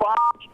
5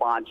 5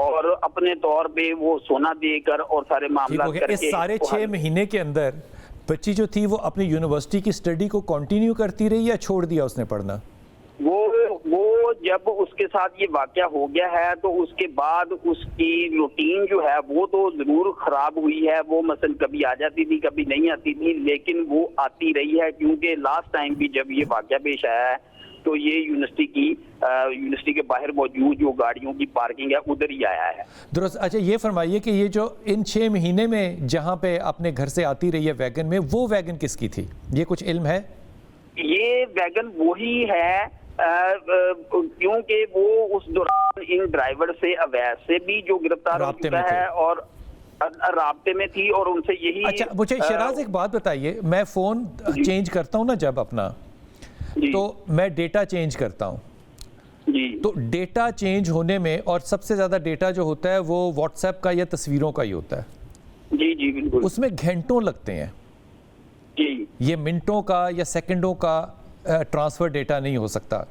اور اپنے طور پہ وہ سونا دے کر اور سارے معاملات کر کے اس سارے 6 مہینے کے اندر بچی جو تھی وہ اپنی یونیورسٹی کی سٹڈی کو کنٹینیو کرتی رہی یا چھوڑ دیا اس نے پڑھنا؟ وہ جب اس کے ساتھ یہ واقعہ ہو گیا ہے تو اس کے بعد اس کی روٹین جو ہے وہ تو ضرور خراب ہوئی ہے. وہ مثلا کبھی آ جاتی تھی کبھی نہیں آتی تھی, لیکن وہ آتی رہی ہے کیونکہ لاسٹ ٹائم بھی جب یہ واقعہ پیش آیا ہے تو یہ یونیورسٹی کے باہر موجود جو گاڑیوں کی پارکنگ ہے ادھر ہی آیا ہے. درست. اچھا یہ فرمائیے کہ یہ جو ان 6 مہینے میں جہاں پہ اپنے گھر سے آتی رہی ہے ویگن میں, وہ ویگن کس کی تھی؟ یہ کچھ علم ہے؟ یہ ویگن وہی ہے کیونکہ وہ اس دوران ان ڈرائیور سے اویس سے بھی جو گرفتار ہو چکا ہے اور رابطے میں تھی اور ان سے یہی. اچھا مجھے شیراز ایک بات بتائیے, میں فون چینج کرتا ہوں نا جب اپنا, تو میں ڈیٹا چینج کرتا ہوں جی, تو ڈیٹا چینج ہونے میں اور سب سے زیادہ ڈیٹا جو ہوتا ہے وہ واٹس ایپ کا یا تصویروں کا ہی ہوتا ہے. جی جی بالکل. اس میں گھنٹوں لگتے ہیں جی, یہ منٹوں کا یا سیکنڈوں کا ٹرانسفر ڈیٹا نہیں ہو سکتا,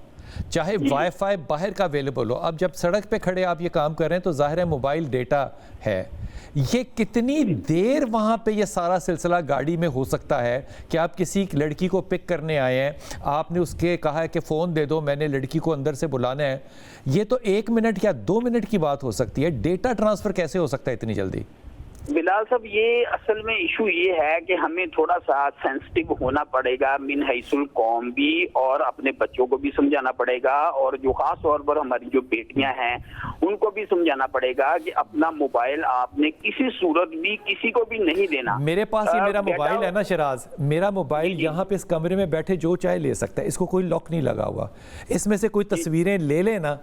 چاہے وائی فائی باہر کا اویلیبل ہو. اب جب سڑک پہ کھڑے آپ یہ کام کر رہے ہیں تو ظاہر ہے موبائل ڈیٹا ہے. یہ کتنی دیر وہاں پہ یہ سارا سلسلہ گاڑی میں ہو سکتا ہے کہ آپ کسی لڑکی کو پک کرنے آئے ہیں, آپ نے اس کے کہا ہے کہ فون دے دو, میں نے لڑکی کو اندر سے بلانا ہے, یہ تو 1 منٹ یا 2 منٹ کی بات ہو سکتی ہے. ڈیٹا ٹرانسفر کیسے ہو سکتا ہے اتنی جلدی؟ بلال صاحب یہ اصل میں ایشو یہ ہے کہ ہمیں تھوڑا سا سینسٹیو ہونا پڑے گا من حیث القوم بھی, اور اپنے بچوں کو بھی سمجھانا پڑے گا, اور جو خاص طور پر ہماری جو بیٹیاں ہیں ان کو بھی سمجھانا پڑے گا کہ اپنا موبائل آپ نے کسی صورت بھی کسی کو بھی نہیں دینا. میرے پاس یہ میرا موبائل ہے نا شیراز, میرا موبائل یہاں پہ اس کمرے میں بیٹھے جو چاہے لے سکتا ہے, اس کو کوئی لاک نہیں لگا ہوا. اس میں سے کوئی تصویریں لے لے نا,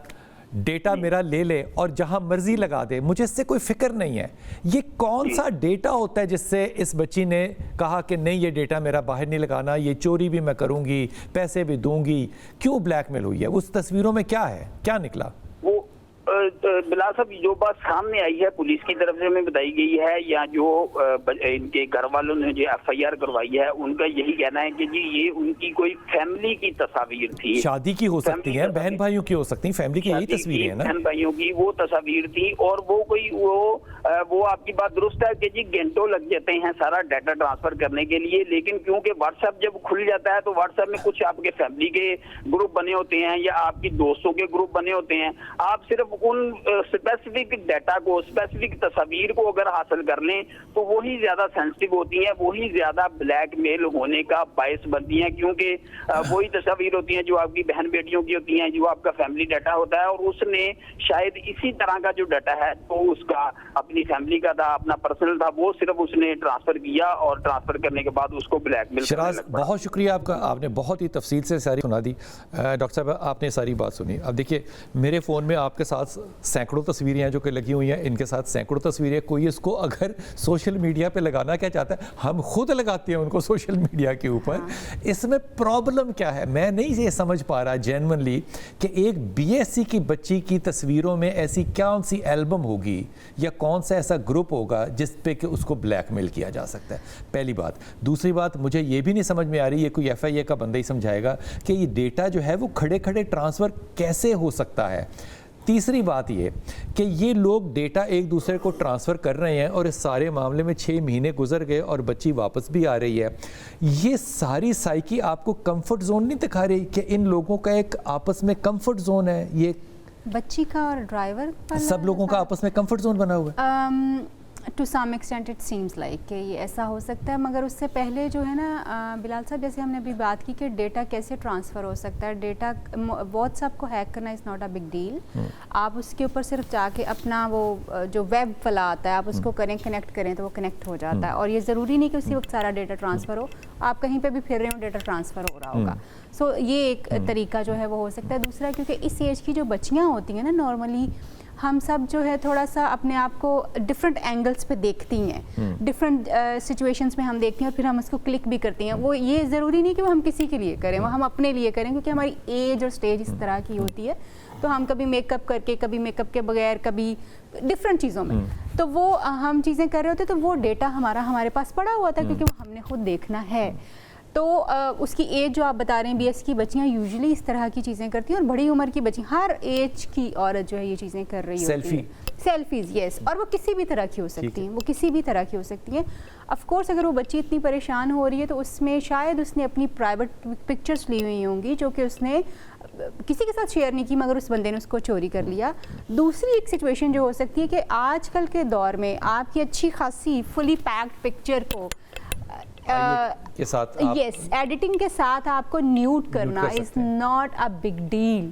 ڈیٹا میرا لے لے اور جہاں مرضی لگا دے, مجھے اس سے کوئی فکر نہیں ہے. یہ کون سا ڈیٹا ہوتا ہے جس سے اس بچی نے کہا کہ نہیں یہ ڈیٹا میرا باہر نہیں لگانا, یہ چوری بھی میں کروں گی, پیسے بھی دوں گی؟ کیوں بلیک میل ہوئی ہے؟ اس تصویروں میں کیا ہے, کیا نکلا؟ وہ بلال صاحب جو بات سامنے آئی ہے پولیس کی طرف سے ہمیں بتائی گئی ہے, یا جو ان کے گھر والوں نے جو ایف آئی آر کروائی ہے ان کا یہی کہنا ہے کہ جی یہ ان کی کوئی فیملی کی تصاویر تھی, شادی کی ہو سکتی ہیں, بہن بھائیوں کی ہو سکتی ہیں, فیملی کی یہی تصویریں ہیں نا, بہن بھائیوں کی وہ تصاویر تھی. اور وہ کوئی وہ آپ کی بات درست ہے کہ جی گھنٹوں لگ جاتے ہیں سارا ڈیٹا ٹرانسفر کرنے کے لیے, لیکن کیونکہ واٹس ایپ جب کھل جاتا ہے تو واٹس ایپ میں کچھ آپ کے فیملی کے گروپ بنے ہوتے ہیں یا آپ کی دوستوں کے گروپ بنے ہوتے ہیں, آپ صرف ان اسپیسیفک ڈیٹا کو, اسپیسیفک تصاویر کو اگر حاصل کر لیں تو وہی زیادہ سینسٹیو ہوتی ہیں, وہی زیادہ بلیک میل ہونے کا باعث بنتی ہیں, کیونکہ وہی تصاویر ہوتی ہیں جو آپ کی بہن بیٹیوں کی ہوتی ہیں, جو آپ کا فیملی ڈیٹا ہوتا ہے, اور اس نے شاید اسی طرح کا جو ڈیٹا ہے تو اس کا اپنی فیملی کا تھا, اپنا پرسنل تھا, وہ صرف اس نے ٹرانسفر کیا اور ٹرانسفر کرنے کے بعد اس کو بلیک میل. شیراز بہت شکریہ آپ کا, آپ نے بہت ہی تفصیل سے ساری سنا دی. ڈاکٹر صاحب آپ نے ساری بات سنی. اب دیکھیے میرے فون میں آپ کے ساتھ سینکڑوں تصویریں ہیں جو کہ لگی ہوئی ہیں, ان کے ساتھ سینکڑوں تصویریں, کوئی اس کو اگر سوشل میڈیا پہ لگانا کیا چاہتا ہے, ہم خود لگاتے ہیں ان کو سوشل میڈیا کے اوپر. اس میں پرابلم کیا ہے میں نہیں یہ سمجھ پا رہا جینونلی کہ ایک بی ایس سی کی بچی کی تصویروں میں ایسی کون سی البم ہوگی یا کون سا ایسا گروپ ہوگا جس پہ کہ اس کو بلیک میل کیا جا سکتا ہے, پہلی بات. دوسری بات مجھے یہ بھی نہیں سمجھ میں آ رہی, یہ کوئی ایف آئی اے کا بندہ ہی سمجھائے گا کہ یہ ڈیٹا جو ہے وہ کھڑے کھڑے ٹرانسفر کیسے ہو سکتا ہے. تیسری بات یہ کہ یہ لوگ ڈیٹا ایک دوسرے کو ٹرانسفر کر رہے ہیں اور اس سارے معاملے میں 6 مہینے گزر گئے اور بچی واپس بھی آ رہی ہے. یہ ساری سائیکی آپ کو کمفرٹ زون نہیں دکھا رہی کہ ان لوگوں کا ایک آپس میں کمفرٹ زون ہے, یہ بچی کا اور ڈرائیور کا, سب لوگوں کا آپس میں کمفرٹ زون بنا ہوا ہے؟ To some extent it seems like کہ یہ ایسا ہو سکتا ہے. مگر اس سے پہلے جو ہے نا بلال صاحب, جیسے ہم نے ابھی بات کی کہ ڈیٹا کیسے ٹرانسفر ہو سکتا ہے. ڈیٹا واٹس ایپ کو ہیک کرنا is not a big deal. آپ اس کے اوپر صرف جا کے اپنا وہ جو ویب والا آتا ہے آپ اس کو کریں, کنیکٹ کریں تو وہ کنیکٹ ہو جاتا ہے. اور یہ ضروری نہیں کہ اسی وقت سارا ڈیٹا ٹرانسفر ہو, آپ کہیں پہ بھی پھر رہے ہو ڈیٹا ٹرانسفر ہو رہا ہوگا. سو یہ ایک طریقہ جو ہے وہ ہو سکتا ہے. دوسرا کیونکہ اس ایج کی جو بچیاں ہوتی ہیں نا, نارملی ہم سب جو ہے تھوڑا سا اپنے آپ کو ڈفرینٹ اینگلس پہ دیکھتی ہیں, ڈفرینٹ سچویشنس میں ہم دیکھتی ہیں اور پھر ہم اس کو کلک بھی کرتی ہیں. وہ یہ ضروری نہیں کہ وہ ہم کسی کے لیے کریں, وہ ہم اپنے لیے کریں, کیونکہ ہماری ایج اور سٹیج اس طرح کی ہوتی ہے. تو ہم کبھی میک اپ کر کے, کبھی میک اپ کے بغیر, کبھی ڈفرینٹ چیزوں میں, تو وہ ہم چیزیں کر رہے ہوتے تو وہ ڈیٹا ہمارے پاس پڑا ہوا تھا کیونکہ وہ ہم نے خود دیکھنا ہے. تو اس کی ایج جو آپ بتا رہے ہیں BS کی بچیاں یوزلی اس طرح کی چیزیں کرتی ہیں, اور بڑی عمر کی بچی, ہر ایج کی عورت جو ہے یہ چیزیں کر رہی ہوتی ہے. سیلفیز, یس, اور وہ کسی بھی طرح کی ہو سکتی ہیں, وہ کسی بھی طرح کی ہو سکتی ہیں. آف کورس اگر وہ بچی اتنی پریشان ہو رہی ہے تو اس میں شاید اس نے اپنی پرائیویٹ پکچرس لی ہوئی ہوں گی جو کہ اس نے کسی کے ساتھ شیئر نہیں کی, مگر اس بندے نے اس کو چوری کر لیا. دوسری ایک سچویشن جو ہو سکتی ہے کہ آج کل کے دور میں آپ کی اچھی خاصی فلی پیکڈ پکچر کو یس ایڈیٹنگ کے ساتھ آپ کو نیوڈ کرنا is not a big deal.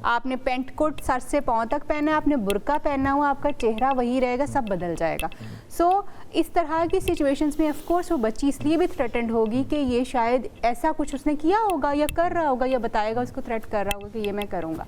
آپ نے پینٹ کوٹ سر سے پاؤں تک پہنا ہے, آپ نے برقع پہنا ہوا, آپ کا چہرہ وہی رہے گا, سب بدل جائے گا. سو اس طرح کی سچویشنز میں آف کورس وہ بچی اس لیے بھی تھریٹنڈ ہوگی کہ یہ شاید ایسا کچھ اس نے کیا ہوگا یا کر رہا ہوگا یا بتائے گا, اس کو تھریٹ کر رہا ہوگا کہ یہ میں کروں گا.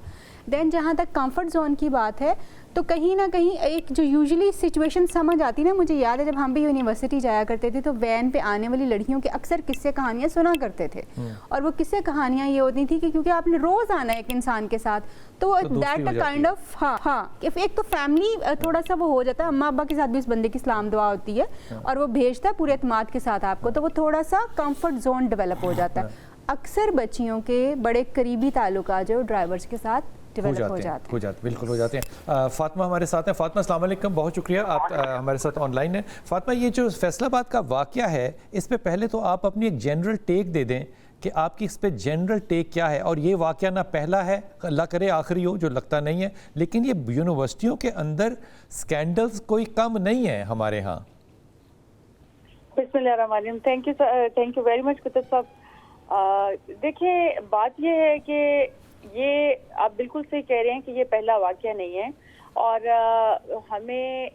دین جہاں تک کمفرٹ زون کی بات ہے تو کہیں نہ کہیں ایک جو یوزلی سچویشن سمجھ آتی نا, مجھے یاد ہے جب ہم بھی یونیورسٹی جایا کرتے تھے تو وین پہ آنے والی لڑکیوں کے اکثر قصے کہانیاں سنا کرتے تھے, اور وہ قصے کہانیاں یہ ہوتی تھی کہ کیونکہ آپ نے روز آنا ہے ایک انسان کے ساتھ, تو دیٹ اے کائنڈ آف ہاں ایک تو فیملی تھوڑا سا وہ ہو جاتا ہے, اماں ابا کے ساتھ بھی اس بندے کی سلام دعا ہوتی ہے اور وہ بھیجتا ہے پورے اعتماد کے ساتھ آپ کو, تو وہ تھوڑا سا کمفرٹ زون ڈیولپ ہو جاتا ہے. اکثر بچیوں کے بڑے قریبی تعلقات جو ڈرائیورز کے ساتھ ہو جاتے ہیں, بالکل ہو جاتے ہیں. فاطمہ ہمارے ساتھ ہیں. فاطمہ السلام علیکم, بہت شکریہ آپ ہمارے ساتھ آن لائن ہیں. فاطمہ, یہ جو فیصل آباد کا واقعہ ہے اس پہ پہلے تو آپ اپنی ایک جنرل ٹیک دے دیں کہ آپ کی اس پہ جنرل ٹیک کیا ہے, اور یہ واقعہ نہ پہلا ہے, اللہ کرے آخری ہو, جو لگتا نہیں ہے, لیکن یہ یونیورسٹیوں کے اندر سکینڈلز کوئی کم نہیں ہیں ہمارے ہاں. بسم اللہ الرحمن الرحیم. تھینک یو ویری مچ کتب صاحب. دیکھیں بات یہ ہے کہ یہ آپ بالکل صحیح کہہ رہے ہیں کہ یہ پہلا واقعہ نہیں ہے, اور ہمیں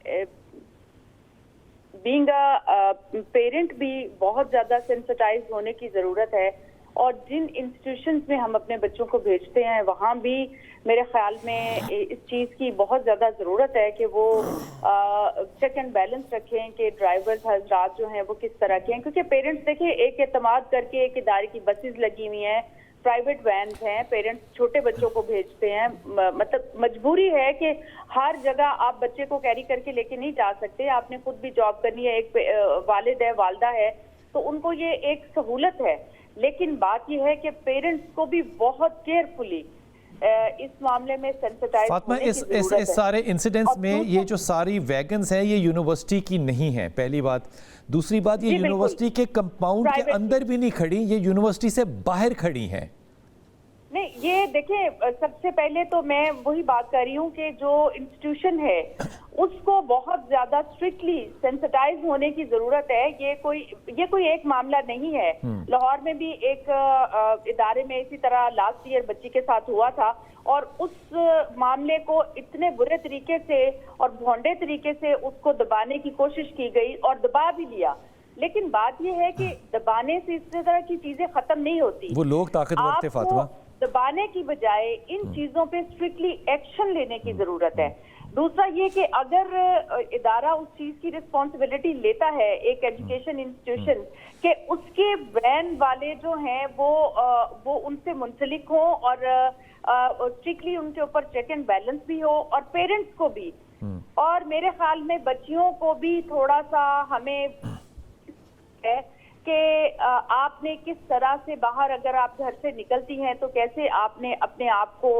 بینگ اے پیرنٹ بھی بہت زیادہ سینسٹائز ہونے کی ضرورت ہے, اور جن انسٹیٹیوشنز میں ہم اپنے بچوں کو بھیجتے ہیں وہاں بھی میرے خیال میں اس چیز کی بہت زیادہ ضرورت ہے کہ وہ چیک اینڈ بیلنس رکھیں کہ ڈرائیورز حضرات جو ہیں وہ کس طرح کے ہیں, کیونکہ پیرنٹس دیکھیں ایک اعتماد کر کے ایک ادارے کی بسز لگی ہوئی ہیں, پرائیویٹ وینز ہیں, پیرنٹس چھوٹے بچوں کو بھیجتے ہیں, مطلب مجبوری ہے کہ ہر جگہ آپ بچے کو کیری کر کے لے کے نہیں جا سکتے, آپ نے خود بھی جاب کرنی ہے, ایک والد ہے, والدہ ہے, تو ان کو یہ ایک سہولت ہے. لیکن بات یہ ہے کہ پیرنٹس کو بھی بہت کیئرفلی اس معاملے میں سینسٹائز فاطمہ, اس سارے انسیڈنٹس میں یہ جو ساری ویگنز ہیں یہ یونیورسٹی کی نہیں ہیں, پہلی بات. دوسری بات, یہ یونیورسٹی کے کمپاؤنڈ کے اندر بھی نہیں کھڑی, یہ یونیورسٹی سے باہر کھڑی ہیں. نہیں, یہ دیکھیں سب سے پہلے تو میں وہی بات کر رہی ہوں کہ جو انسٹیٹیوشن ہے اس کو بہت زیادہ اسٹرکٹلی سینسٹائز ہونے کی ضرورت ہے. یہ کوئی ایک معاملہ نہیں ہے. لاہور میں بھی ایک ادارے میں اسی طرح لاسٹ ایئر بچی کے ساتھ ہوا تھا, اور اس معاملے کو اتنے برے طریقے سے اور بھونڈے طریقے سے اس کو دبانے کی کوشش کی گئی اور دبا بھی لیا. لیکن بات یہ ہے کہ دبانے سے اس طرح کی چیزیں ختم نہیں ہوتی. وہ لوگ طاقتور تھے فاطمہ. دبانے کی بجائے ان چیزوں پہ اسٹرکٹلی ایکشن لینے کی ضرورت ہے. دوسرا یہ کہ اگر ادارہ اس چیز کی رسپانسبلٹی لیتا ہے, ایک ایجوکیشن انسٹیٹیوشن, کہ اس کے وین والے جو ہیں وہ ان سے منسلک ہوں اور اسٹرکٹلی ان کے اوپر چیک اینڈ بیلنس بھی ہو, اور پیرنٹس کو بھی, اور میرے خیال میں بچیوں کو بھی تھوڑا سا ہمیں ہے کہ آپ نے کس طرح سے باہر اگر آپ گھر سے نکلتی ہیں تو کیسے آپ نے اپنے آپ کو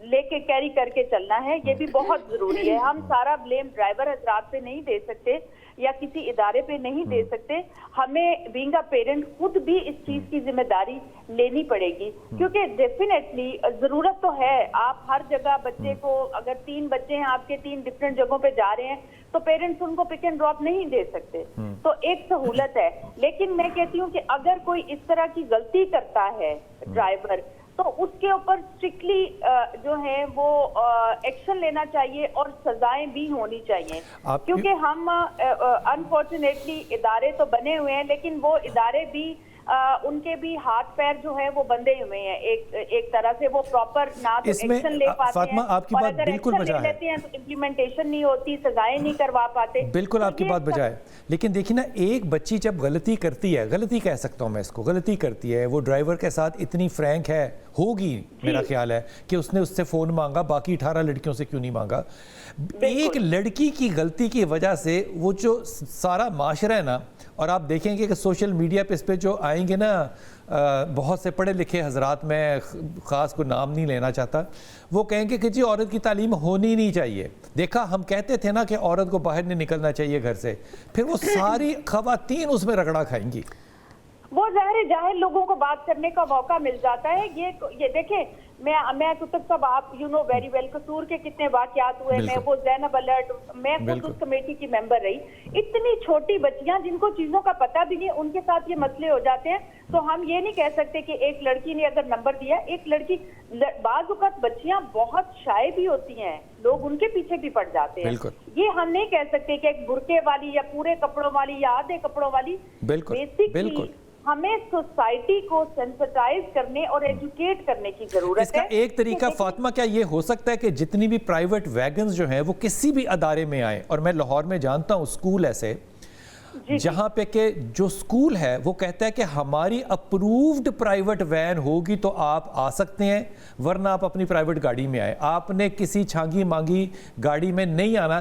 لے کے کیری کر کے چلنا ہے. یہ بھی بہت ضروری ہے. ہم سارا بلیم ڈرائیور حضرات پہ نہیں دے سکتے یا کسی ادارے پہ نہیں دے سکتے. ہمیں بینگ اے پیرنٹ خود بھی اس چیز کی ذمہ داری لینی پڑے گی, کیونکہ ڈیفینیٹلی ضرورت تو ہے. آپ ہر جگہ بچے کو, اگر 3 بچے ہیں آپ کے 3 ڈفرینٹ جگہوں پہ جا رہے ہیں تو پیرنٹس ان کو پک اینڈ ڈراپ نہیں دے سکتے, تو ایک سہولت ہے. لیکن میں کہتی ہوں کہ اگر کوئی اس طرح کی غلطی کرتا ہے ڈرائیور, تو اس کے اوپر اسٹرکٹلی جو ہے وہ ایکشن لینا چاہیے اور سزائیں بھی ہونی چاہیے. کیونکہ ہم انفارچونیٹلی ادارے تو بنے ہوئے ہیں, لیکن وہ ادارے بھی ان کے بھی ہاتھ پیر جو ہے وہ بندھے ہوئے ہیں ایک طرح سے, وہ پراپر نہ تو ایکشن لے پاتے فاطمہ ہیں, آپ کی بات بالکل بجا ہے, لیتے ہیں تو امپلیمنٹیشن نہیں ہوتی, سزائیں نہیں کروا پاتے. بالکل آپ کی بات بجا ہے, لیکن دیکھیں نا ایک بچی جب غلطی کرتی ہے, غلطی کہہ سکتا ہوں میں اس کو, غلطی کرتی ہے, وہ ڈرائیور کے ساتھ اتنی فرینک ہے ہوگی, میرا خیال ہے کہ اس نے اس سے فون مانگا, باقی 18 لڑکیوں سے کیوں نہیں مانگا. ایک لڑکی کی غلطی کی وجہ سے وہ جو سارا معاشرہ ہے نا, اور آپ دیکھیں گے کہ سوشل میڈیا پہ اس پہ جو آئیں گے نا بہت سے پڑھے لکھے حضرات, میں خاص کو نام نہیں لینا چاہتا, وہ کہیں گے کہ جی عورت کی تعلیم ہونی نہیں چاہیے. دیکھا ہم کہتے تھے نا کہ عورت کو باہر نہیں نکلنا چاہیے گھر سے, پھر وہ ساری خواتین اس میں رگڑا کھائیں گی. وہ ظاہر جاہل لوگوں کو بات کرنے کا موقع مل جاتا ہے. یہ دیکھیں, میں کتب صاحب, آپ یو نو ویری ویل, قصور کے کتنے واقعات ہوئے, میں وہ زینب الرٹ, میں خود اس کمیٹی کی ممبر رہی. اتنی چھوٹی بچیاں جن کو چیزوں کا پتہ بھی نہیں, ان کے ساتھ یہ مسئلے ہو جاتے ہیں. تو ہم یہ نہیں کہہ سکتے کہ ایک لڑکی نے اگر نمبر دیا, ایک لڑکی, بعض اوقات بچیاں بہت شائع بھی ہوتی ہیں, لوگ ان کے پیچھے بھی پڑ جاتے ہیں. یہ ہم نہیں کہہ سکتے کہ ایک برقعے والی یا پورے کپڑوں والی یا آدھے کپڑوں والی. بالکل ہمیں سوسائٹی کو سینسٹائز کرنے اور ایجوکیٹ کرنے کی ضرورت ہے. اس کا ایک طریقہ فاطمہ کیا یہ ہو سکتا ہے کہ جتنی بھی پرائیویٹ ویگنز جو ہیں وہ کسی بھی ادارے میں آئیں, اور میں لاہور میں جانتا ہوں اسکول ایسے جہاں پہ کہ جو اسکول ہے وہ کہتا ہے کہ ہماری اپرووڈ پرائیویٹ وین ہوگی تو آپ آ سکتے ہیں, ورنہ آپ اپنی پرائیویٹ گاڑی میں آئیں, آپ نے کسی چھانگی مانگی گاڑی میں نہیں آنا.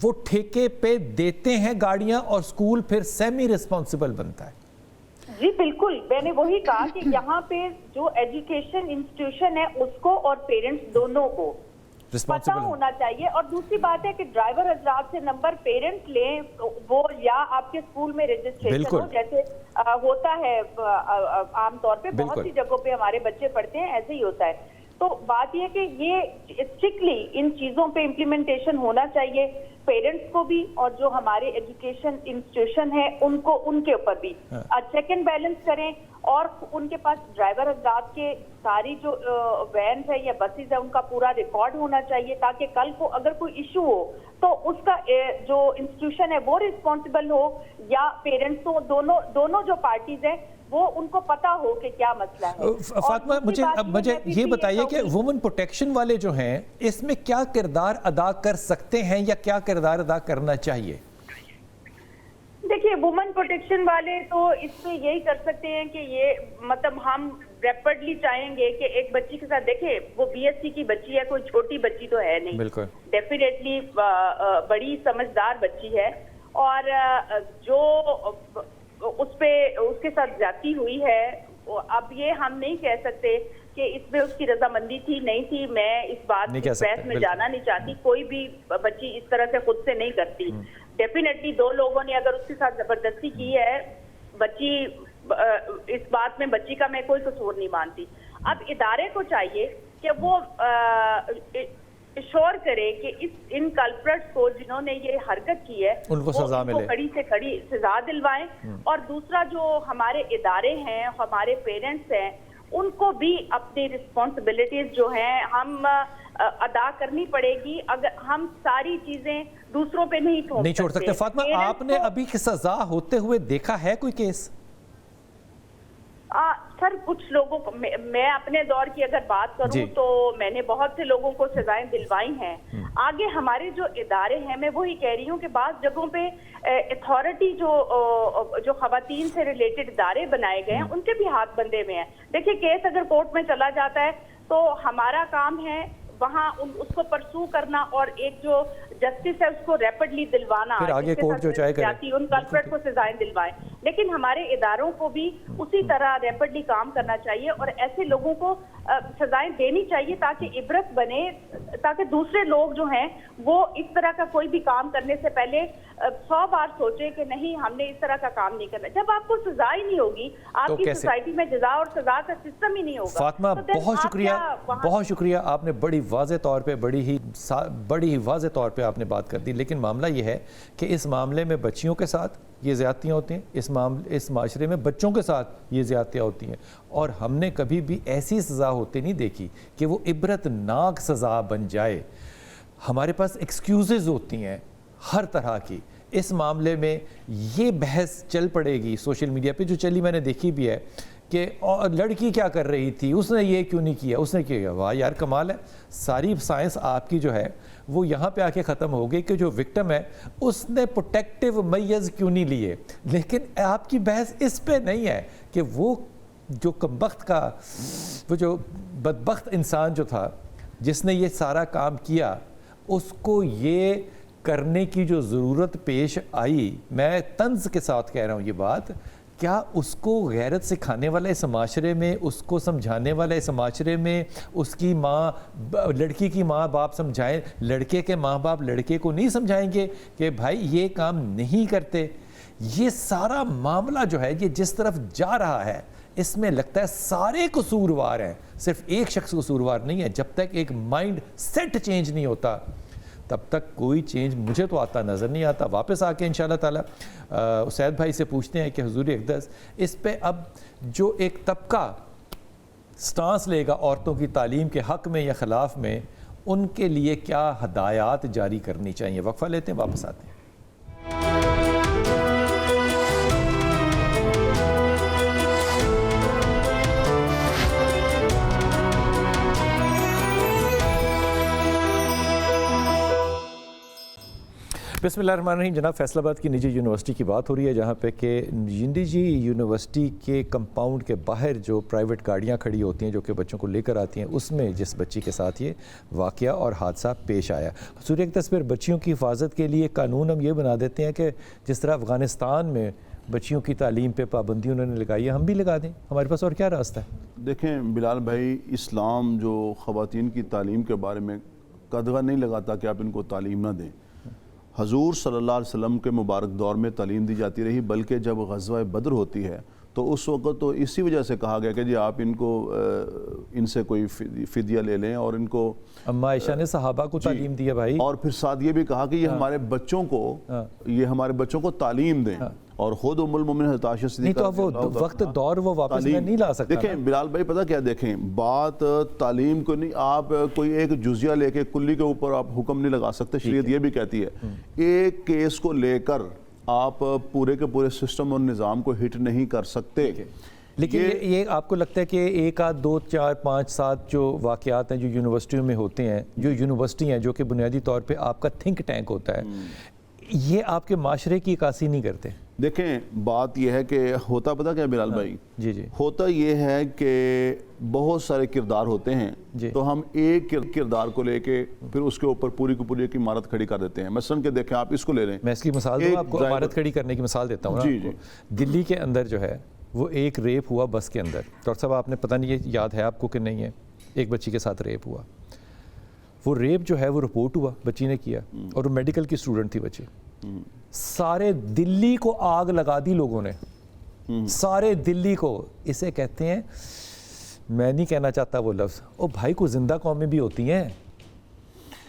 وہ ٹھیکے پہ دیتے ہیں گاڑیاں, اور اسکول پھر سیمی رسپانسبل بنتا ہے. جی بالکل, میں نے وہی کہا کہ یہاں پہ جو ایجوکیشن انسٹیٹیوشن ہے اس کو اور پیرنٹس دونوں کو پتہ ہونا چاہیے. اور دوسری بات ہے کہ ڈرائیور حضرات سے نمبر پیرنٹس لیں, وہ یا آپ کے اسکول میں رجسٹریشن ہو, جیسے ہوتا ہے عام طور پہ بہت سی جگہوں پہ ہمارے بچے پڑھتے ہیں, ایسے ہی ہوتا ہے. تو بات یہ کہ یہ اسٹرکٹلی ان چیزوں پہ امپلیمنٹیشن ہونا چاہیے, پیرنٹس کو بھی اور جو ہمارے ایجوکیشن انسٹیٹیوشن ہے ان کو, ان کے اوپر بھی چیک اینڈ بیلنس کریں. اور ان کے پاس ڈرائیور حضرات کے ساری جو وینز ہے یا بسیز ہے ان کا پورا ریکارڈ ہونا چاہیے, تاکہ کل کو اگر کوئی ایشو ہو تو اس کا جو انسٹیٹیوشن ہے وہ ریسپانسبل ہو یا پیرنٹس ہو, دونوں جو پارٹیز ہیں وہ ان کو پتا ہو کہ کیا مسئلہ ہے. فاطمہ مجھے یہ بتائیے کہ وومن پروٹیکشن والے جو ہیں اس میں کیا کردار ادا کر سکتے ہیں یا کیا کردار ادا کرنا چاہیے؟ دیکھیے, وومن پروٹیکشن والے تو اس میں یہی کر سکتے ہیں کہ یہ مطلب ہم ریپڈلی چاہیں گے کہ ایک بچی کے ساتھ, دیکھیں وہ بی ایس سی کی بچی ہے, کوئی چھوٹی بچی تو ہے نہیں, ڈیفینیٹلی بڑی سمجھدار بچی ہے, اور جو اس کے ساتھ زیادتی ہوئی ہے, اب یہ ہم نہیں کہہ سکتے کہ اس میں اس کی رضامندی تھی نہیں تھی. میں اس بات بحث میں جانا نہیں چاہتی, کوئی بھی بچی اس طرح سے خود سے نہیں کرتی. ڈیفینیٹلی دو لوگوں نے اگر اس کے ساتھ زبردستی کی ہے, بچی اس بات میں بچی کا میں کوئی قصور نہیں مانتی. اب ادارے کو چاہیے کہ وہ ایشور کرے کہ ان کلپرٹس کو جنہوں نے یہ حرکت کی ہے ان کو سزا ملے, کڑی سے کڑی سزا دلوائیں. اور دوسرا جو ہمارے ادارے ہیں, ہمارے پیرنٹس ہیں, ان کو بھی اپنی رسپانسبلٹیز جو ہیں ہم ادا کرنی پڑے گی. اگر ہم ساری چیزیں دوسروں پہ نہیں چھوڑ سکتے. فاطمہ, آپ نے ابھی کی سزا ہوتے ہوئے دیکھا ہے کوئی کیس؟ سر کچھ لوگوں کو, میں اپنے دور کی اگر بات کروں تو میں نے بہت سے لوگوں کو سزائیں دلوائی ہیں. آگے ہمارے جو ادارے ہیں, میں وہی کہہ رہی ہوں کہ بعض جگہوں پہ اتھارٹی جو خواتین سے ریلیٹڈ ادارے بنائے گئے ہیں ان کے بھی ہاتھ بندھے ہوئے ہیں. دیکھیں, کیس اگر کورٹ میں چلا جاتا ہے تو ہمارا کام ہے وہاں اس کو پرسو کرنا اور ایک جو جسٹس ہے اس کو ریپڈلی دلوانا, پھر آگے کورٹ جو چاہے کرے, ان کلپریٹ کو سزائیں دلوائیں. لیکن ہمارے اداروں کو بھی اسی طرح ریپڈلی کام کرنا چاہیے اور ایسے لوگوں کو سزائیں دینی چاہیے تاکہ عبرت بنے, تاکہ دوسرے لوگ جو ہیں وہ اس طرح کا کوئی بھی کام کرنے سے پہلے 100 بار سوچے کہ نہیں ہم نے اس طرح کا کام نہیں کرنا. جب آپ کو سزا ہی نہیں ہوگی, آپ کی سوسائٹی میں جزا اور سزا کا سسٹم ہی نہیں ہوگا. فاطمہ بہت شکریہ, بہت شکریہ, آپ نے بڑی واضح طور پہ بڑی ہی واضح طور پہ آپ نے بات کر دی. لیکن معاملہ یہ ہے کہ اس معاملے میں بچیوں کے ساتھ یہ زیادتیاں ہوتی ہیں, اس معاشرے میں بچوں کے ساتھ یہ زیادتیاں ہوتی ہیں, اور ہم نے کبھی بھی ایسی سزا ہوتے نہیں دیکھی کہ وہ عبرت ناک سزا بن جائے. ہمارے پاس ایکسکیوزز ہوتی ہیں ہر طرح کی. اس معاملے میں یہ بحث چل پڑے گی سوشل میڈیا پہ، جو چلی میں نے دیکھی بھی ہے کہ لڑکی کیا کر رہی تھی، اس نے یہ کیوں نہیں کیا، اس نے کیا، واہ یار کمال ہے. ساری سائنس آپ کی جو ہے وہ یہاں پہ آ کے ختم ہو گئی کہ جو وکٹم ہے اس نے پروٹیکٹیو میئرز کیوں نہیں لیے. لیکن آپ کی بحث اس پہ نہیں ہے کہ وہ جو کمبخت کا، وہ جو بدبخت انسان جو تھا جس نے یہ سارا کام کیا، اس کو یہ کرنے کی جو ضرورت پیش آئی، میں طنز کے ساتھ کہہ رہا ہوں یہ بات، کیا اس کو غیرت سکھانے والا اس معاشرے میں، اس کو سمجھانے والا اس معاشرے میں، اس کی ماں، لڑکی کی ماں باپ سمجھائیں، لڑکے کے ماں باپ لڑکے کو نہیں سمجھائیں گے کہ بھائی یہ کام نہیں کرتے؟ یہ سارا معاملہ جو ہے یہ جس طرف جا رہا ہے اس میں لگتا ہے سارے قصوروار ہیں، صرف ایک شخص قصوروار نہیں ہے. جب تک ایک مائنڈ سیٹ چینج نہیں ہوتا تب تک کوئی چینج مجھے تو آتا نظر نہیں آتا. واپس آ کے انشاءاللہ تعالی اسید بھائی سے پوچھتے ہیں کہ حضور اقدس اس پہ اب جو ایک طبقہ سٹانس لے گا عورتوں کی تعلیم کے حق میں یا خلاف میں، ان کے لیے کیا ہدایات جاری کرنی چاہیے؟ وقفہ لیتے ہیں، واپس آتے ہیں. بسم اللہ الرحمن الرحیم. جناب فیصل آباد کی نجی یونیورسٹی کی بات ہو رہی ہے جہاں پہ کہ نجی یونیورسٹی کے کمپاؤنڈ کے باہر جو پرائیویٹ گاڑیاں کھڑی ہوتی ہیں جو کہ بچوں کو لے کر آتی ہیں، اس میں جس بچی کے ساتھ یہ واقعہ اور حادثہ پیش آیا. حضور اقدس پھر بچیوں کی حفاظت کے لیے قانون ہم یہ بنا دیتے ہیں کہ جس طرح افغانستان میں بچیوں کی تعلیم پہ پابندی انہوں نے لگائی ہے، ہم بھی لگا دیں. ہمارے پاس اور کیا راستہ ہے؟ دیکھیں بلال بھائی، اسلام جو خواتین کی تعلیم کے بارے میں قدغہ نہیں لگاتا کہ آپ ان کو تعلیم نہ دیں. حضور صلی اللہ علیہ وسلم کے مبارک دور میں تعلیم دی جاتی رہی، بلکہ جب غزوہ بدر ہوتی ہے تو اس وقت تو اسی وجہ سے کہا گیا کہ جی آپ ان کو ان سے کوئی فدیہ لے لیں اور ان کو. اما عائشہ نے صحابہ کو تعلیم دیا بھائی، اور پھر ساتھ یہ بھی کہا کہ یہ ہمارے بچوں کو تعلیم دیں. اور خود ام المومنین حضرت عائشہ صدیقہ نہیں تو اب وہ وقت دور وہ واپس میں نہیں لا سکتا. دیکھیں بلال بھائی، پتہ کیا، دیکھیں بات تعلیم کو نہیں، آپ کوئی ایک جزیہ لے کے کلی کے اوپر آپ حکم نہیں لگا سکتے. شریعت یہ بھی کہتی ہے ایک کیس کو لے کر آپ پورے کے پورے سسٹم اور نظام کو ہٹ نہیں کر سکتے. لیکن یہ آپ کو لگتا ہے کہ ایک آدھ 2 4 5 7 جو واقعات ہیں جو یونیورسٹیوں میں ہوتے ہیں، جو یونیورسٹی ہیں جو کہ بنیادی طور پہ آپ کا تھنک ٹینک ہوتا ہے، یہ آپ کے معاشرے کی عکاسی نہیں کرتے؟ دیکھیں بات یہ ہے کہ ہوتا پتہ کیا بلال بھائی، جی ہوتا یہ ہے کہ بہت سارے کردار ہوتے ہیں، تو ہم ایک کردار کو لے کے پھر اس کے اوپر پوری کی پوری ایک عمارت کھڑی کر دیتے ہیں. مثلا کہ دیکھیں آپ اس کو لے لیں، میں اس کی مثال دوں، آپ کو عمارت کھڑی کرنے کی مثال دیتا ہوں. جی. دلی کے اندر جو ہے وہ ایک ریپ ہوا بس کے اندر. ڈاکٹر صاحب آپ نے پتہ نہیں یہ یاد ہے آپ کو کہ نہیں ہے، ایک بچی کے ساتھ ریپ ہوا. وہ ریپ جو ہے وہ رپورٹ ہوا، بچی نے کیا، اور وہ میڈیکل کی اسٹوڈنٹ تھی بچی. سارے دلی کو آگ لگا دی لوگوں نے، سارے دلی کو. اسے کہتے ہیں، میں نہیں کہنا چاہتا وہ لفظ، او بھائی کو زندہ قومیں بھی ہوتی ہیں،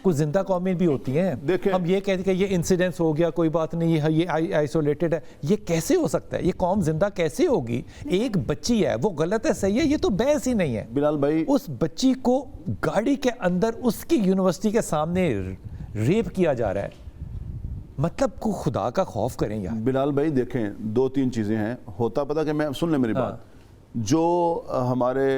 کچھ زندہ قومیں بھی ہوتی ہیں. ہم یہ کہتے ہیں کہ یہ انسیڈنس ہو گیا، کوئی بات نہیں ہے، یہ آئسولیٹڈ ہے. یہ کیسے ہو سکتا ہے؟ یہ قوم زندہ کیسے ہوگی؟ ایک بچی ہے، وہ غلط ہے صحیح ہے، یہ تو بحث ہی نہیں ہے. بلال بھائی، اس بچی کو گاڑی کے اندر اس کی یونیورسٹی کے سامنے ریپ کیا جا رہا ہے. مطلب کو خدا کا خوف کریں یار. بلال بھائی دیکھیں 2-3 چیزیں ہیں. ہوتا پتہ کہ میں سن لیں میری بات، جو ہمارے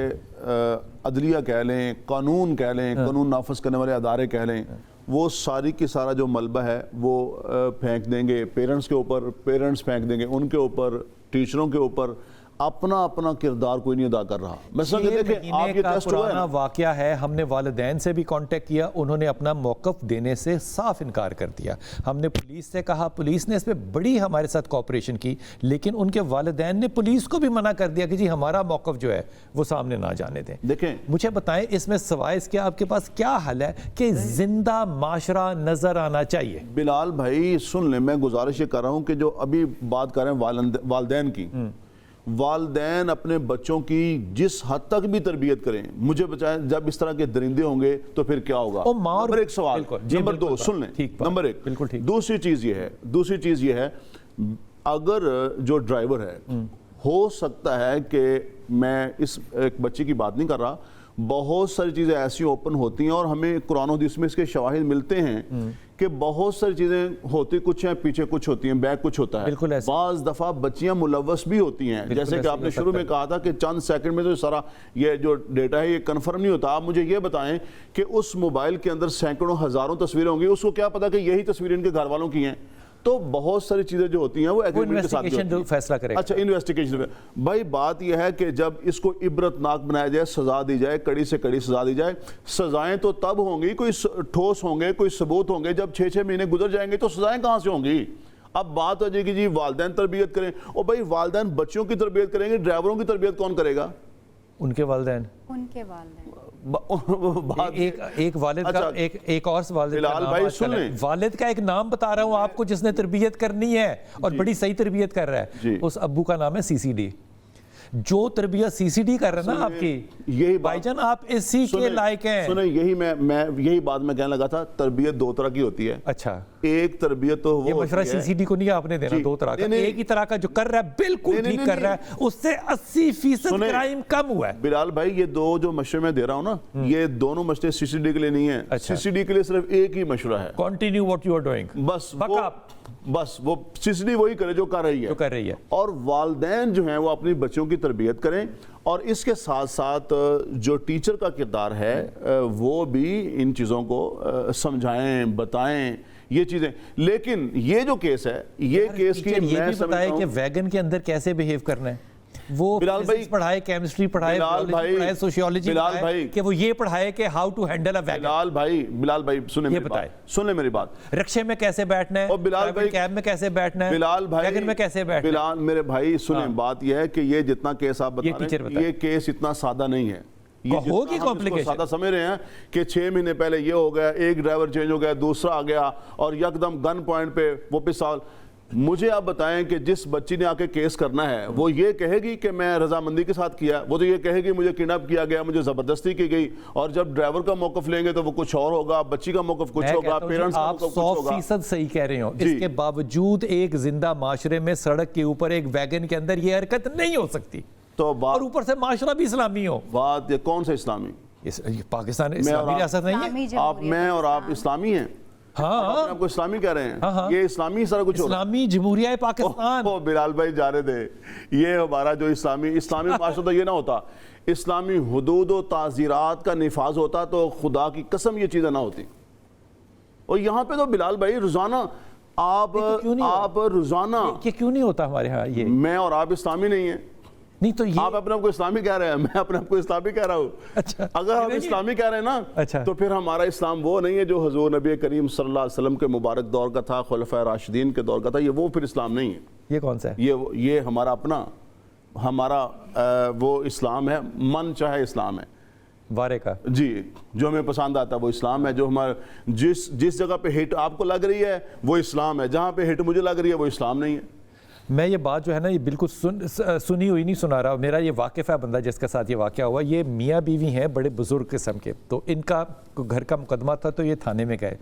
عدلیہ کہہ لیں، قانون کہہ لیں، قانون نافذ کرنے والے ادارے کہہ لیں، وہ ساری کی سارا جو ملبہ ہے وہ پھینک دیں گے پیرنٹس کے اوپر، پیرنٹس پھینک دیں گے ان کے اوپر، ٹیچروں کے اوپر. اپنا کردار کوئی نہیں ادا کر رہا. مثلا کہ دیکھیں آپ یہ ٹیسٹ ہوا ہے نا، واقعہ ہے، ہم نے والدین سے بھی کانٹیکٹ کیا، انہوں نے اپنا موقف دینے سے صاف انکار کر دیا. ہم نے پولیس سے کہا، پولیس نے اس پہ بڑی ہمارے ساتھ کوآپریشن کی، لیکن ان کے والدین نے پولیس کو بھی منع کر دیا کہ جی ہمارا موقف جو ہے وہ سامنے نہ جانے دیں. دیکھیں مجھے بتائیں اس میں سوائے اس کے آپ کے پاس کیا حل ہے کہ زندہ معاشرہ نظر آنا چاہیے؟ بلال بھائی سن لیں، میں گزارش یہ کر رہا ہوں کہ جو ابھی بات کر رہے ہیں والدین کی، والدین اپنے بچوں کی جس حد تک بھی تربیت کریں، مجھے بچائیں جب اس طرح کے درندے ہوں گے تو پھر کیا ہوگا؟ نمبر 1 سوال. نمبر 2 سن لیں، نمبر 1. دوسری چیز یہ ہے اگر جو ڈرائیور ہے، ہو سکتا ہے کہ میں اس ایک بچی کی بات نہیں کر رہا، بہت ساری چیزیں ایسی اوپن ہوتی ہیں اور ہمیں قرآن و حدیث میں اس کے شواہد ملتے ہیں کہ بہت ساری چیزیں ہوتی کچھ ہیں، پیچھے کچھ ہوتی ہیں، بیک کچھ ہوتا ہے. بالکل ایسے. بعض دفعہ بچیاں ملوث بھی ہوتی ہیں، جیسے کہ آپ نے شروع میں کہا تھا کہ چند سیکنڈ میں تو سارا یہ جو ڈیٹا ہے یہ کنفرم نہیں ہوتا. آپ مجھے یہ بتائیں کہ اس موبائل کے اندر سینکڑوں ہزاروں تصویریں ہوں گی، اس کو کیا پتا کہ یہی تصویریں ان کے گھر والوں کی ہیں؟ تو بہت ساری چیزیں جو ہوتی ہیں وہ ایگریمنٹ کے ساتھ ہوتی ہیں. فیصلہ کرے گا. اچھا انویسٹیگیشن بھائی بات یہ ہے کہ جب اس کو عبرت ناک بنایا جائے، سزا دی جائے، کڑی سے کڑی سزا دی جائے. سزائیں تو تب ہوں گی، کوئی ٹھوس ہوں گے، کوئی ثبوت ہوں گے. جب 6 مہینے گزر جائیں گے تو سزائیں کہاں سے ہوں گی؟ اب بات ہو جائے گی جی والدین تربیت کریں. اور بھائی والدین بچوں کی تربیت کریں گے، ڈرائیوروں کی تربیت کون کرے گا؟ ان کے والدین. ایک والد کا ایک اور بلال بھائی سن لیں، والد کا ایک نام بتا رہا ہوں آپ کو جس نے تربیت کرنی ہے اور بڑی صحیح تربیت کر رہا ہے. اس ابو کا نام ہے سی سی ڈی. جو تربیت سی سی ڈی کر رہا ہے نا آپ کی، یہی بھائی جان آپ اسی کے لائق ہیں. سنیں یہی بات میں کہنے لگا تھا. تربیت دو طرح کی ہوتی ہے. اچھا ایک تربیت تو وہ مشورہ سی سی ڈی کو نہیں آپ نے دینا. دو طرح کا. ایک ہی طرح کا جو کر رہا ہے بالکل ٹھیک کر رہا ہے، اس سے 80% کرائم کم ہوا ہے. بلال بھائی یہ دو جو مشورے میں دے رہا ہوں نا، یہ دونوں مشورے سی سی ڈی کے لیے نہیں ہیں. سی سی ڈی کے لیے صرف ایک ہی مشورہ ہے، continue what you are doing. بس وہ سی سی ڈی وہی کرے جو کر رہی ہے. اور والدین جو ہیں وہ اپنی بچوں کی تربیت کریں، اور اس کے ساتھ ساتھ جو ٹیچر کا کردار ہے وہ بھی ان چیزوں کو سمجھائیں، بتائیں یہ چیزیں. لیکن یہ جو کیس ہے، یہ کیس کی میں سمجھتا ہوں کہ ویگن کے اندر کیسے بہیو کرنا ہے. وہ فزکس پڑھائے، کیمسٹری پڑھائے، پڑھائے، سوشیولوجی پڑھائے، کہ وہ یہ پڑھائے کہ how to handle a wagon. Bilal بھائی سن لیں میری بات. رکشے میں کیسے بیٹھنا ہے، بلال بھائی کیب میں کیسے بیٹھنا ہے، ویگن میں کیسے بیٹھنا ہے. بلال میرے بھائی سنیں، بات یہ ہے کہ یہ جتنا کیس آپ بتا رہے ہیں یہ کیس اتنا سادہ نہیں ہے. ہوگی کمپلیکیشن. سادہ سمجھ رہے ہیں کہ 6 مہینے پہلے یہ ہو گیا، ایک ڈرائیور چینج ہو گیا، دوسرا آ گیا، اور یکدم گن پوائنٹ پہ وہ پستول. مجھے آپ بتائیں کہ جس بچی نے آ کے کیس کرنا ہے وہ یہ کہے گی کہ میں رضامندی کے ساتھ کیا؟ وہ تو یہ کہے گی مجھے کڈنیپ کیا گیا، مجھے زبردستی کی گئی. اور جب ڈرائیور کا موقف لیں گے تو وہ کچھ اور ہوگا، بچی کا موقف کچھ ہوگا، پیرنٹس کا موقف کچھ ہوگا. آپ 100% صحیح کہہ رہے ہو. اس کے باوجود ایک زندہ معاشرے میں سڑک کے اوپر ایک ویگن کے اندر یہ حرکت نہیں ہو سکتی، اور اوپر سے معاشرہ بھی اسلامی ہو. بات یہ کون سا اسلامی؟ پاکستان اسلامی ریاست نہیں ہے. میں اور آپ اسلامی ہیں. ہاں آپ کو اسلامی کہہ رہے ہیں. یہ اسلامی سارا کچھ اسلامی جمہوریہ پاکستان. بلال بھائی جانے دے، یہ ہمارا جو اسلامی معاشرہ تو یہ نہ ہوتا. اسلامی حدود و تعزیرات کا نفاذ ہوتا تو خدا کی قسم یہ چیزیں نہ ہوتی. اور یہاں پہ تو بلال بھائی روزانہ آپ روزانہ یہ کیوں نہیں ہوتا ہمارے ہاں؟ یہ میں اور آپ اسلامی نہیں ہیں. نہیں تو آپ اپنے آپ کو اسلامی کہہ رہے ہیں، میں اپنے آپ کو اسلامی کہہ رہا ہوں. اگر ہم اسلامی کہہ رہے ہیں نا تو پھر ہمارا اسلام وہ نہیں ہے جو حضور نبی کریم صلی اللہ علیہ وسلم کے مبارک دور کا تھا، خلفائے راشدین کے دور کا تھا. یہ وہ پھر اسلام نہیں ہے. یہ کون سا ہے؟ یہ ہمارا اپنا، ہمارا وہ اسلام ہے، من چاہے اسلام ہے وارے کا. جی جو ہمیں پسند آتا ہے وہ اسلام ہے. جو ہمارا جس جگہ پہ ہٹ آپ کو لگ رہی ہے وہ اسلام ہے، جہاں پہ ہٹ مجھے لگ رہی ہے وہ اسلام نہیں ہے. میں یہ بات جو ہے نا یہ بالکل سنی ہوئی نہیں سنا رہا. میرا یہ واقف ہے بندہ جس کے ساتھ یہ واقعہ ہوا. یہ میاں بیوی ہیں بڑے بزرگ قسم کے. تو ان کا گھر کا مقدمہ تھا تو یہ تھانے میں گئے.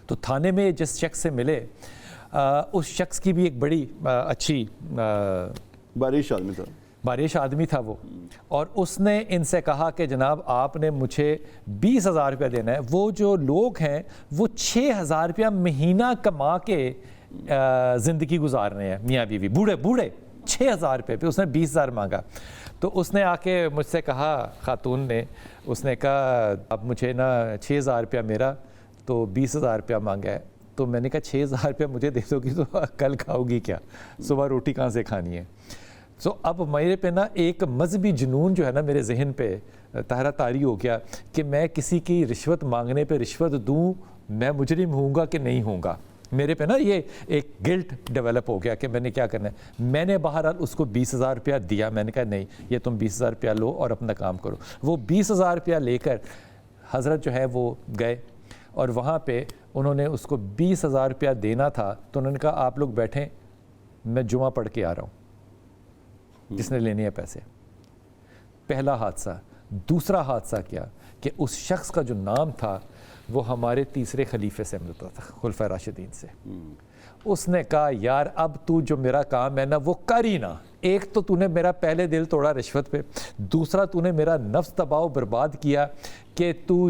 تو تھانے میں جس شخص سے ملے اس شخص کی بھی ایک بڑی اچھی باریش آدمی تھا وہ. اور اس نے ان سے کہا کہ جناب آپ نے مجھے 20,000 روپیہ دینا ہے. وہ جو لوگ ہیں وہ 6,000 روپیہ مہینہ کما کے زندگی گزار رہے ہیں، میاں بیوی بوڑھے 6,000 روپے پہ. اس نے 20,000 مانگا. تو اس نے آ کے مجھ سے کہا، خاتون نے، اس نے کہا اب مجھے نا 6,000 روپیہ میرا تو 20,000 روپیہ مانگا ہے. تو میں نے کہا 6,000 روپیہ مجھے دے دو گی تو کل کھاؤ گی کیا؟ صبح روٹی کہاں سے کھانی ہے؟ سو اب میرے پہ نا ایک مذہبی جنون جو ہے نا میرے ذہن پہ طاہرہ طاری ہو گیا کہ میں کسی کی رشوت مانگنے پہ رشوت دوں، میں مجرم ہوں گا کہ نہیں ہوں گا. میرے پہ نا یہ ایک گلٹ ڈیولپ ہو گیا کہ میں نے کیا کرنا ہے. میں نے بہرحال اس کو 20,000 روپیہ دیا. میں نے کہا نہیں یہ تم 20,000 روپیہ لو اور اپنا کام کرو. وہ 20,000 روپیہ لے کر حضرت جو ہے وہ گئے اور وہاں پہ انہوں نے اس کو 20,000 روپیہ دینا تھا. تو انہوں نے کہا آپ لوگ بیٹھیں، میں جمعہ پڑھ کے آ رہا ہوں جس نے لینے ہیں پیسے. پہلا حادثہ. دوسرا حادثہ کیا کہ اس شخص کا جو نام تھا وہ ہمارے تیسرے خلیفے سے ملتا تھا، خلفائے راشدین سے. اس نے کہا یار اب تو جو میرا کام ہے نا وہ کر ہی نہ. ایک تو نے میرا پہلے دل توڑا رشوت پہ، دوسرا تو نے میرا نفس تباہ و برباد کیا کہ تو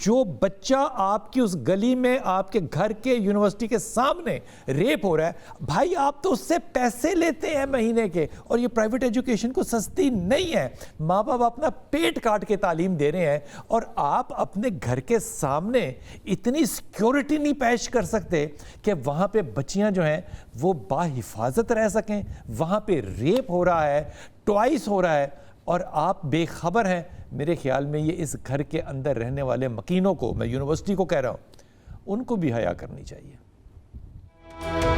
جو بچہ آپ کی اس گلی میں آپ کے گھر کے یونیورسٹی کے سامنے ریپ ہو رہا ہے, بھائی آپ تو اس سے پیسے لیتے ہیں مہینے کے, اور یہ پرائیویٹ ایجوکیشن کو سستی نہیں ہے. ماں باپ اپنا پیٹ کاٹ کے تعلیم دے رہے ہیں, اور آپ اپنے گھر کے سامنے اتنی سیکیورٹی نہیں پیش کر سکتے کہ وہاں پہ بچیاں جو ہیں وہ باحفاظت رہ سکیں. وہاں پہ ریپ ہو رہا ہے, ٹوائس ہو رہا ہے, اور آپ بے خبر ہیں. میرے خیال میں یہ اس گھر کے اندر رہنے والے مکینوں کو, میں یونیورسٹی کو کہہ رہا ہوں, ان کو بھی حیا کرنی چاہیے.